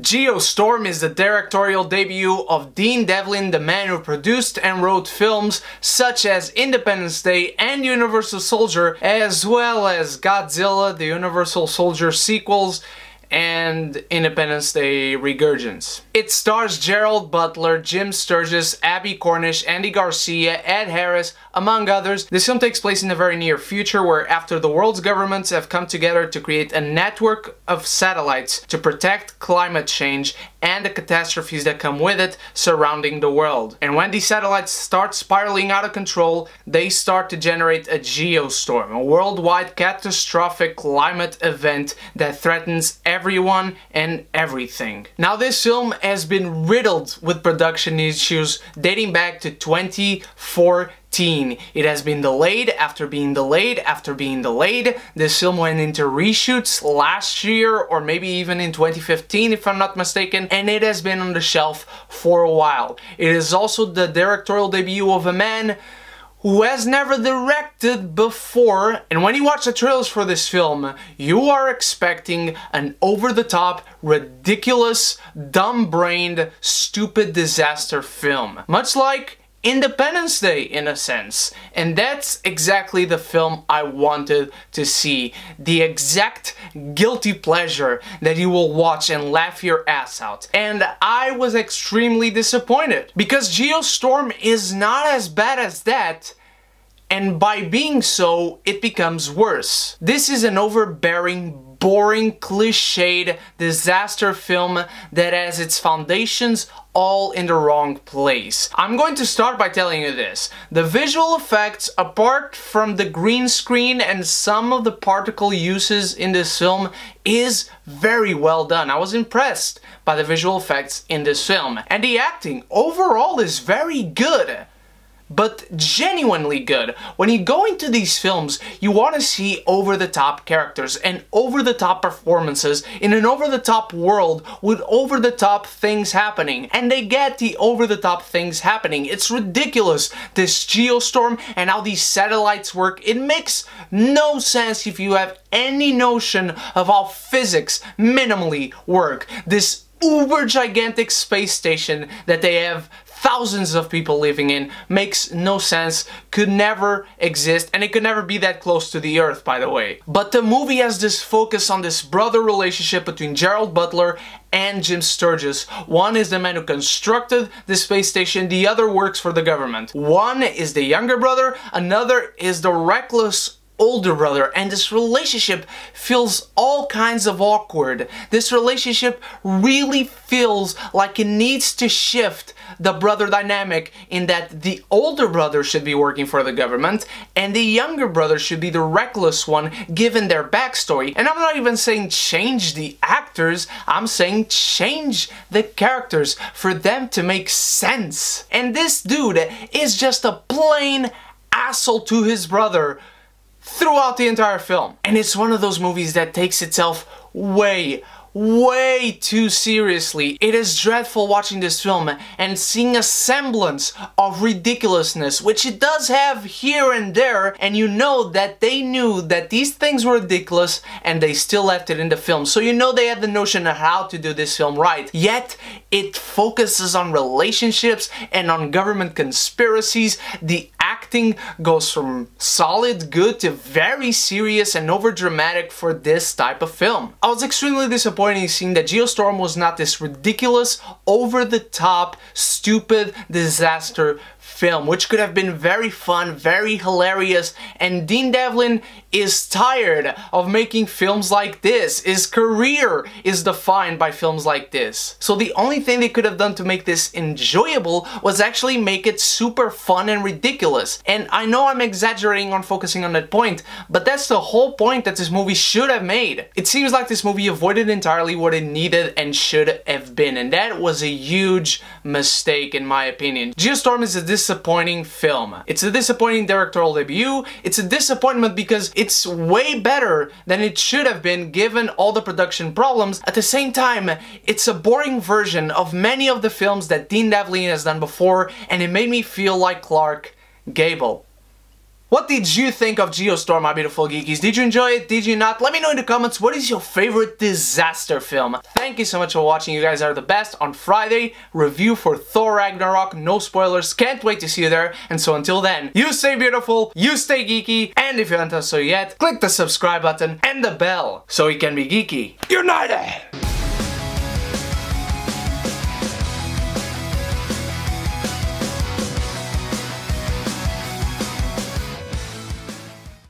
Geostorm is the directorial debut of Dean Devlin, the man who produced and wrote films such as Independence Day and Universal Soldier, as well as Godzilla, the Universal Soldier sequels, and Independence Day regurgence. It stars Gerard, Butler, Jim Sturgess, Abbie, Cornish, Andy Garcia, Ed Harris, among others. This film takes place in the very near future, where after the world's governments have come together to create a network of satellites to protect climate change and the catastrophes that come with it surrounding the world. And when these satellites start spiraling out of control, they start to generate a geostorm, a worldwide catastrophic climate event that threatens everyone and everything. Now, this film has been riddled with production issues dating back to 2014. It has been delayed after being delayed after being delayed. This film went into reshoots last year, or maybe even in 2015 if I'm not mistaken, and it has been on the shelf for a while. It is also the directorial debut of a man who has never directed before, and when you watch the trailers for this film, you are expecting an over-the-top, ridiculous, dumb-brained, stupid disaster film. Much like Independence Day, in a sense. And that's exactly the film I wanted to see. The exact guilty pleasure that you will watch and laugh your ass out. And I was extremely disappointed, because Geostorm is not as bad as that, and by being so, it becomes worse. This is an overbearing, boring, cliched disaster film that has its foundations all in the wrong place. I'm going to start by telling you this. The visual effects, apart from the green screen and some of the particle uses in this film, is very well done. I was impressed by the visual effects in this film. And the acting overall is very good. But genuinely good. When you go into these films, you want to see over-the-top characters and over-the-top performances in an over-the-top world with over-the-top things happening. And they get the over-the-top things happening. It's ridiculous, this geostorm and how these satellites work. It makes no sense if you have any notion of how physics minimally work. This uber gigantic space station that they have thousands of people living in makes no sense, could never exist, and it could never be that close to the Earth, by the way. But the movie has this focus on this brother relationship between Gerard Butler and Jim Sturgess. One is the man who constructed the space station, the other works for the government. One is the younger brother, another is the reckless older brother, and this relationship feels all kinds of awkward. This relationship really feels like it needs to shift the brother dynamic, in that the older brother should be working for the government and the younger brother should be the reckless one given their backstory. And I'm not even saying change the actors, I'm saying change the characters for them to make sense. And this dude is just a plain asshole to his brother throughout the entire film. And it's one of those movies that takes itself way too seriously. It is dreadful watching this film and seeing a semblance of ridiculousness, which it does have here and there, and you know that they knew that these things were ridiculous and they still left it in the film. So you know they had the notion of how to do this film right. Yet it focuses on relationships and on government conspiracies. The acting goes from solid good to very serious and overdramatic for this type of film. I was extremely disappointed seeing that Geostorm was not this ridiculous, over-the-top, stupid disaster film, which could have been very fun, very hilarious, and Dean Devlin is tired of making films like this. His career is defined by films like this. So the only thing they could have done to make this enjoyable was actually make it super fun and ridiculous. And I know I'm exaggerating on focusing on that point, but that's the whole point that this movie should have made. It seems like this movie avoided entirely what it needed and should have been, and that was a huge mistake in my opinion. Geostorm is a disappointing film. It's a disappointing directorial debut. It's a disappointment because it's way better than it should have been given all the production problems. At the same time, it's a boring version of many of the films that Dean Devlin has done before, and it made me feel like Clark Gable. What did you think of Geostorm, my beautiful geekies? Did you enjoy it? Did you not? Let me know in the comments, what is your favorite disaster film? Thank you so much for watching. You guys are the best. On Friday, review for Thor Ragnarok. No spoilers. Can't wait to see you there. And so until then, you stay beautiful, you stay geeky, and if you haven't done so yet, click the subscribe button and the bell so you can be geeky. United!